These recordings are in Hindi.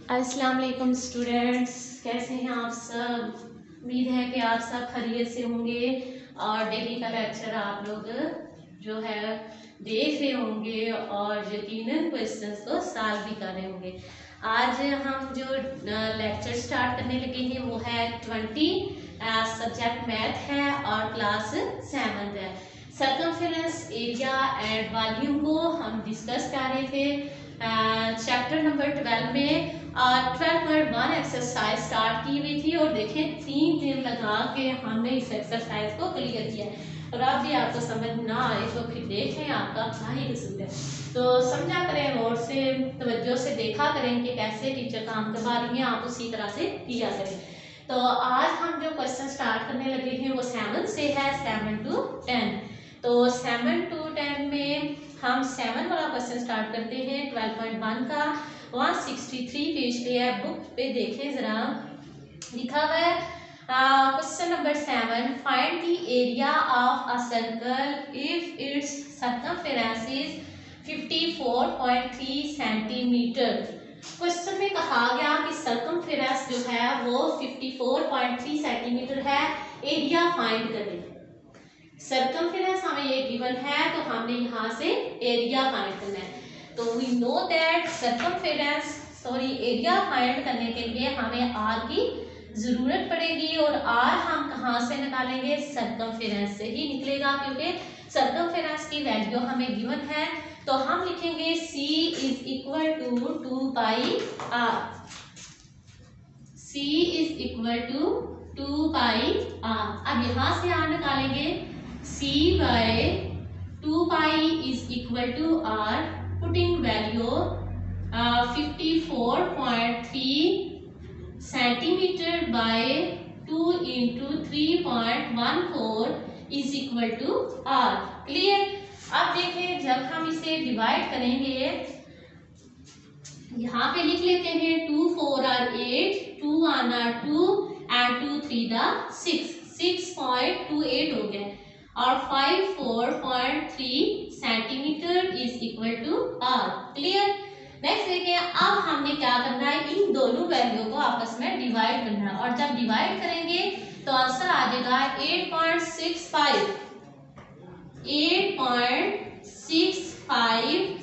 अस्सलाम वालेकुम स्टूडेंट्स, कैसे हैं आप सब। उम्मीद है कि आप सब खैरियत से होंगे और डेली का लेक्चर आप लोग जो है देख रहे होंगे और यकीनन क्वेश्चंस को सॉल्व भी कर रहे होंगे। आज हम जो लेक्चर स्टार्ट करने लगे हैं वो है 20 सब्जेक्ट मैथ है और क्लास 7 है। सर्कमफेरेंस एरिया एंड वॉल्यूम को हम डिस्कस कर रहे थे चैप्टर नंबर 12 में। 12.1 एक्सरसाइज स्टार्ट की हुई थी और देखें 3 दिन लगा के हमने इस एक्सरसाइज को क्लियर किया और अब भी आपको समझ ना आए तो फिर देखें आपका क्या ही कसूर है। तो समझा करें, गौर से तवज्जो से देखा करें कि कैसे टीचर काम करवा रही हैं, आप उसी तरह से किया करें। तो आज हम जो क्वेश्चन स्टार्ट करने लगे हैं वो 7 से है, 7 to 10। तो 7 to 10 में हम 7 वाला क्वेश्चन स्टार्ट करते हैं 12.1 का। 163 पेज पे है, बुक पे देखें जरा, लिखा हुआ है question number 7, find the area of a circle if it's circumference is 54.3 centimetre. Question में कहा गया कि सर्कमफेरेंस जो है वो 54.3 सेंटीमीटर है, एरिया फाइंड करें। सर्कमफेरेंस हमें ये गिवन है तो हमने यहाँ से एरिया फाइंड करना है। तो we know that area find करने के लिए हमें आर की जरूरत पड़ेगी और आर हम कहाँ से निकालेंगे, सर्कमफेरेंस से ही निकलेगा, क्योंकि सर्कमफेरेंस की वैल्यू हमें गिवन है। तो हम लिखेंगे C is equal to 2 pi r. C is equal to 2 pi r. अब यहाँ से आर निकालेंगे, C by 2 pi is equal to R, putting value 54.3 centimeter by 2 into 3.14 is equal to R। Clear. अब देखें जब हम इसे डिवाइड करेंगे, यहाँ पे लिख लेते हैं 2 4 are 8, 2 1 are 2 and 2 3 are 6, 6.28 हो गया और 54.3 centimetre is equal to r. Clear. Next देखिए, अब हमने क्या करना है, इन दोनों वैल्यू को आपस में डिवाइड करना है और जब डिवाइड करेंगे तो आंसर आ जाएगा 8.65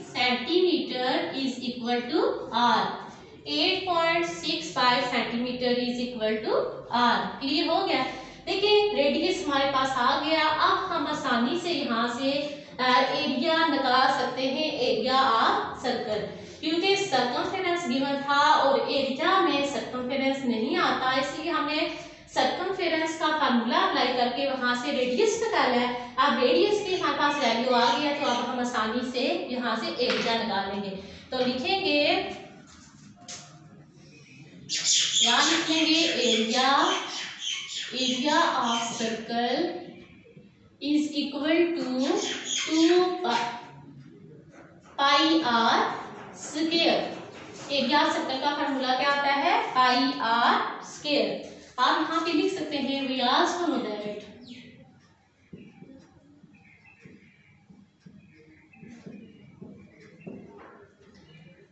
centimetre is equal to r. 8.65 centimetre is equal to r. Clear हो गया। देखिए रेडियस हमारे पास आ गया। अब हम आसानी से यहाँ से एरिया निकाल सकते हैं, एरिया ऑफ सर्कल, क्योंकि सर्कमफेरेंस गिवन था और एरिया में सर्कमफेरेंस नहीं आता, इसलिए हमने सर्कमफेरेंस का फार्मूला अप्लाई करके वहां से रेडियस निकाला है। अब रेडियस की हमारे पास वैल्यू आ गया तो अब हम आसानी से यहाँ से एरिया निकालेंगे। तो लिखेंगे, क्या लिखेंगे, area of circle is equal to 2 pi r square. Area of circle का फार्मूला क्या आता है, पाई आर स्क्वायर। आप यहाँ पे लिख सकते हैं वी आल्सो नो दैट।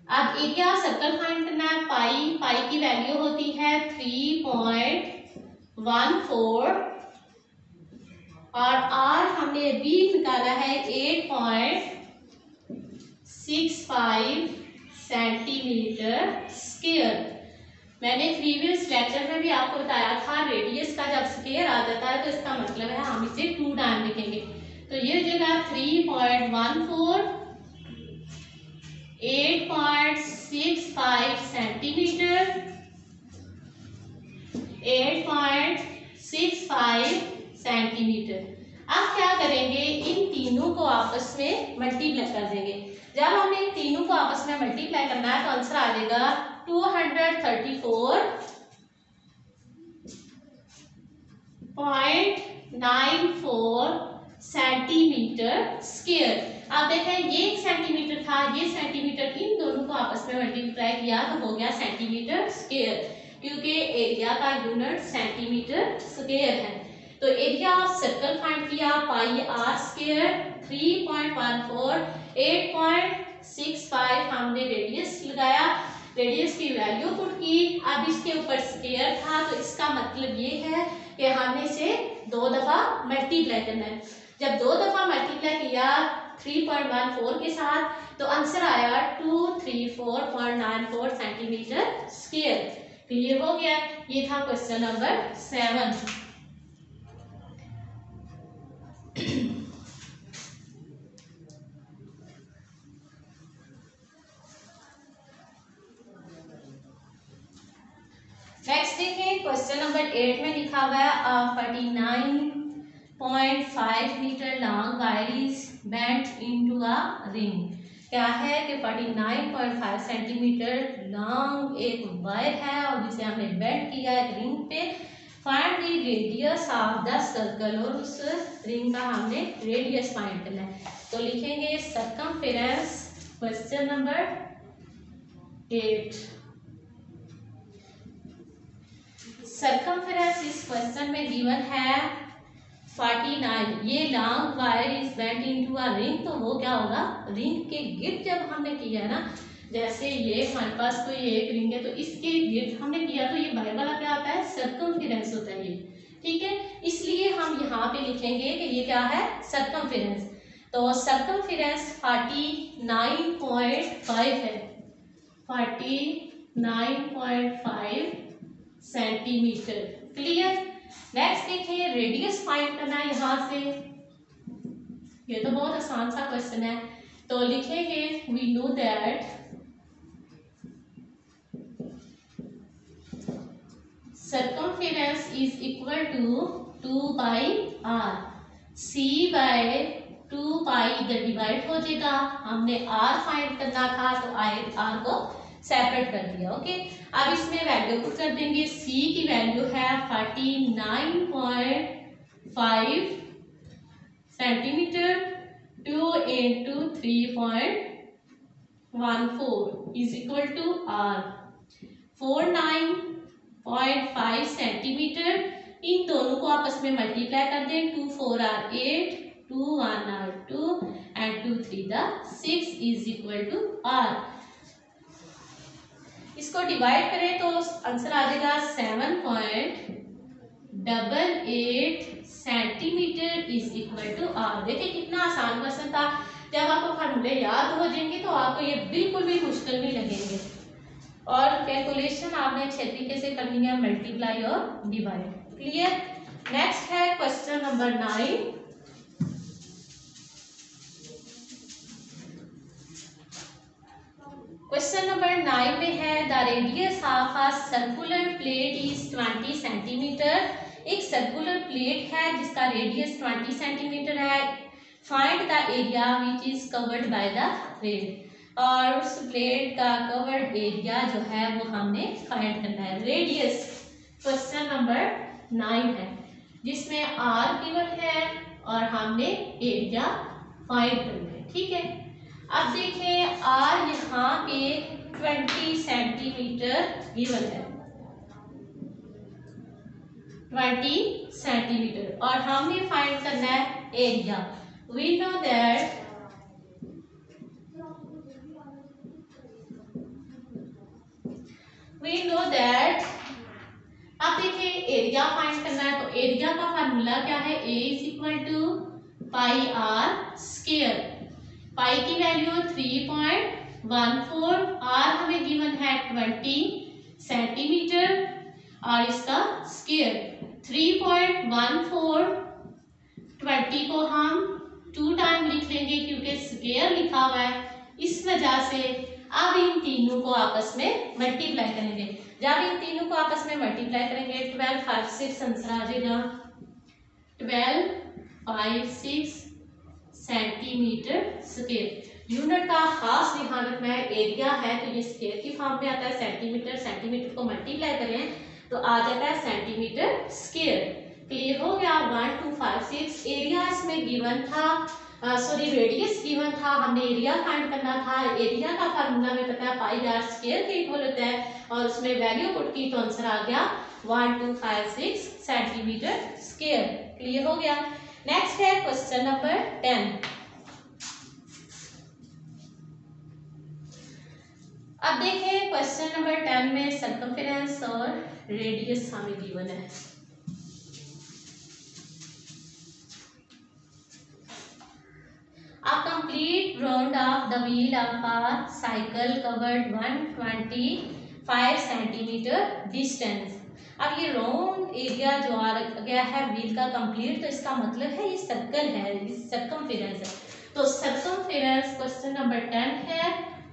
अब एरिया ऑफ सर्कल फाइंड करना है। पाई की वैल्यू होती है 3.14 और आर हमने अभी निकाला है 8.65 सेंटीमीटर स्क्वायर। मैंने प्रीवियस लेक्चर में भी आपको बताया था रेडियस का जब स्क्वायर आ जाता है तो इसका मतलब है हम इसे 2 टाइम लिखेंगे। तो ये जगह 3.14 8.65 सेंटीमीटर 8.65 सेंटीमीटर। अब क्या करेंगे, इन तीनों को आपस में मल्टीप्लाई कर देंगे। जब हमने इन तीनों को आपस में मल्टीप्लाई करना है तो आंसर आ जाएगा 234.94 सेंटीमीटर स्क्वायर। आप देखें ये 1 सेंटीमीटर था, ये सेंटीमीटर, इन दोनों को आपस में मल्टीप्लाई किया तो हो गया सेंटीमीटर स्क्वायर, क्योंकि एरिया का यूनिट सेंटीमीटर स्क्वायर है। तो एरिया ऑफ सर्कल फाइंड किया, पाई आर स्क्वायर 3.14 8.65 हमने रेडियस लगाया। रेडियस की वैल्यू पुट की। अब इसके ऊपर स्क्वायर था तो इसका मतलब ये है कि हमने इसे 2 दफा मल्टीप्लाई करना है। जब 2 दफा मल्टीप्लाई किया 3.14 के साथ तो आंसर आया 234.94 सेंटीमीटर स्क्वायर। क्लियर हो गया? ये था क्वेश्चन नंबर 7। नेक्स्ट देखिए क्वेश्चन नंबर 8 में लिखा हुआ है 49.5 metre long wire is bent into a ring. क्या है कि 49.5 सेंटीमीटर लॉन्ग एक वायर है और जिसे हमने बेंट किया है एक रिंग पे। Find the radius of the circle, और उस रिंग का हमने रेडियस फाइंड करना है। तो लिखेंगे सर्कमफेरेंस, क्वेश्चन नंबर 8। सर्कमफेरेंस इस क्वेश्चन में गिवन है 49। ये long wire is bent into a ring, तो वो क्या होगा, रिंग के गिर्द जब हमने किया है ना, जैसे ये हमारे पास कोई एक रिंग है तो इसके गिर्द हमने किया तो ये वायर वाला क्या होता है, सर्कमफेरेंस होता है ये। ठीक है, इसलिए हम यहाँ पे लिखेंगे कि ये क्या है, सर्कमफेरेंस। तो सर्कमफेरेंस 49.5 है, 49.5 सेंटीमीटर। क्लियर? नेक्स्ट देखिए रेडियस फाइंड करना है यहाँ से। ये तो बहुत आसान सा क्वेश्चन है, तो लिखेंगे we know that circumference is equal to 2/r। c by 2 इधर डिवाइड हो जाएगा, हमने r फाइंड करना था तो r को सेपरेट कर दिया। ओके, अब इसमें वैल्यू पुट कर देंगे। c की वैल्यू है 49.5 centimetre, 2 into 3.14 is equal to r। 49.5 centimetre, इन दोनों को आपस में मल्टीप्लाई कर दें। 2 4 are 8, 2 1 are 2 and 2 3 the 6 is equal to r। इसको डिवाइड करें तो आंसर आ जाएगा 7.88 centimetre is equal to r। देखिए कितना आसान क्वेश्चन था। जब आपको फार्मूले याद हो जाएंगे तो आपको ये बिल्कुल भी मुश्किल नहीं लगेंगे, और कैलकुलेशन आपने अच्छे तरीके से करनी है, मल्टीप्लाई और डिवाइड। क्लियर? नेक्स्ट है क्वेश्चन नंबर 9। क्वेश्चन नंबर 9 में है the radius of a circular plate is 20 centimetre. एक सर्कुलर प्लेट है जिसका रेडियस 20 सेंटीमीटर है। Find the area which is covered by the plate, और उस प्लेट का कवर्ड एरिया जो है वो हमने फाइंड करना है। रेडियस क्वेश्चन नंबर 9 है जिसमें r गिवन है और हमने एरिया फाइंड करना है। ठीक है, अब देखें r यहाँ पे 20 सेंटीमीटर गिवन है, 20 सेंटीमीटर, और हमने फाइंड करना है एरिया। वी नो दैट अब देखिए एरिया फाइंड करना है तो एरिया का फार्मूला क्या है, a is equal to pi r square. Pi की वैल्यू 3.14, r हमें गिवन है 20 सेंटीमीटर और इसका स्क्वायर 3.14। 20 को हम 2 टाइम लिख लेंगे क्योंकि स्क्वायर लिखा हुआ है, इस वजह से अब इन तीनों को आपस में मल्टीप्लाई करेंगे। जब इन तीनों को आपस में मल्टीप्लाई करेंगे 12 5 6 आंसर आ जाएगा 12 5 6 सेंटीमीटर स्क्वायर। यूनिट का खास ध्यान रखना है, एरिया है तो ये स्क्वायर की फॉर्म में आता है, सेंटीमीटर, सेंटीमीटर को मल्टीप्लाई करें तो आ जाता है सेंटीमीटर स्क्वायर। क्लियर हो गया? 1 2 5 6 एरिया इसमें गिवन था, सॉरी रेडियस गिवन था, हमने एरिया फाइंड करना था। एरिया का फार्मूला में पता है पाई r स्क्वायर के इक्वल होता है, और उसमें वैल्यू पुट की तो आंसर आ गया 1256 सेंटीमीटर स्क्वायर। क्लियर हो गया? नेक्स्ट है क्वेश्चन नंबर 10। अब देखें क्वेश्चन नंबर 10 में सर्कमफेरेंस और रेडियस हमें गिवन है। A complete round of the wheel of a cycle covered 125 centimetre distance. अब ये राउंड एरिया जो आ गया है व्हील का कंप्लीट, तो इसका मतलब है ये सर्कल है, ये सर्कमफेरेंस है। तो सर्कमफेरेंस क्वेश्चन नंबर 10 है,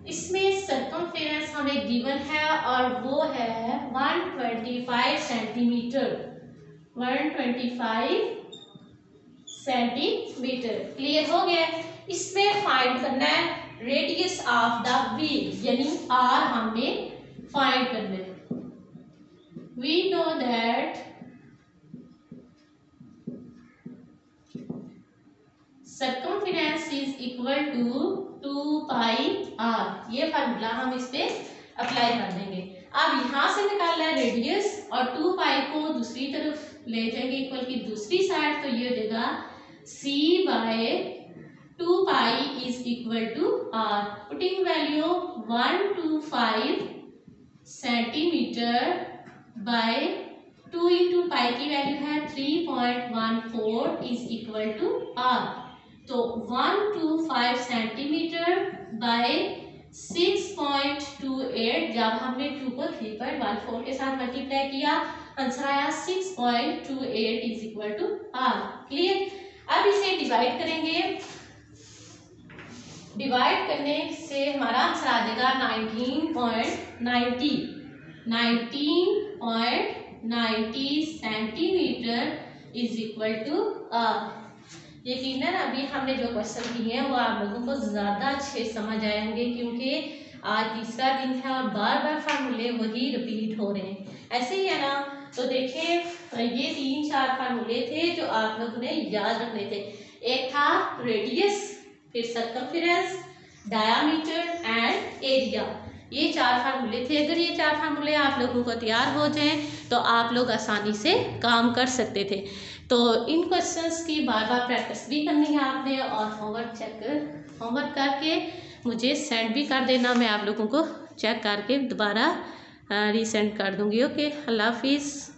इसमें सर्कमफेरेंस हमें गिवन है और वो है 125 सेंटीमीटर, 125 सेंटीमीटर। क्लियर हो गया। इसमें फाइंड करना है रेडियस ऑफ द व्हील, यानी आर हमें फाइंड करना है। We know that circumference is equal to 2 pi r. ये फार्मूला हम इस पे अप्लाई कर देंगे। अब यहां से निकालना है रेडियस और 2 पाई को दूसरी तरफ ले जाएंगे इक्वल की दूसरी साइड, तो ये हो जाएगा c by 2 pi is equal to r. Putting value 125 centimetre by 2 into pi की वैल्यू है 3.14 इज इक्वल टू आर। तो 125 सेंटीमीटर बाय 6.28, जब हमने 2 को 3.14 के साथ मल्टीप्लाई किया आंसर आया 6.28 is equal to r. Clear. अब इसे डिवाइड करेंगे, डिवाइड करने से हमारा आंसर आ जाएगा 19.90 centimetre is equal to r. यकीनन अभी हमने जो क्वेश्चन किए हैं वो आप लोगों को ज़्यादा अच्छे समझ आए होंगे, क्योंकि आज तीसरा दिन है और बार बार फार्मूले वही रिपीट हो रहे हैं। ऐसे ही है ना। तो देखें ये 3-4 फार्मूले थे जो आप लोगों ने याद रखने थे। एक था रेडियस, फिर सर्कमफेरेंस, डायामीटर एंड एरिया। ये 4 फार्मूले थे। अगर ये 4 फार्मूले आप लोगों को तैयार हो जाएं तो आप लोग आसानी से काम कर सकते थे। तो इन क्वेश्चंस की बार बार प्रैक्टिस भी करनी है आपने और होमवर्क करके मुझे सेंड भी कर देना। मैं आप लोगों को चेक करके दोबारा रीसेंड कर दूंगी। ओके, अल्लाह हाफिज़।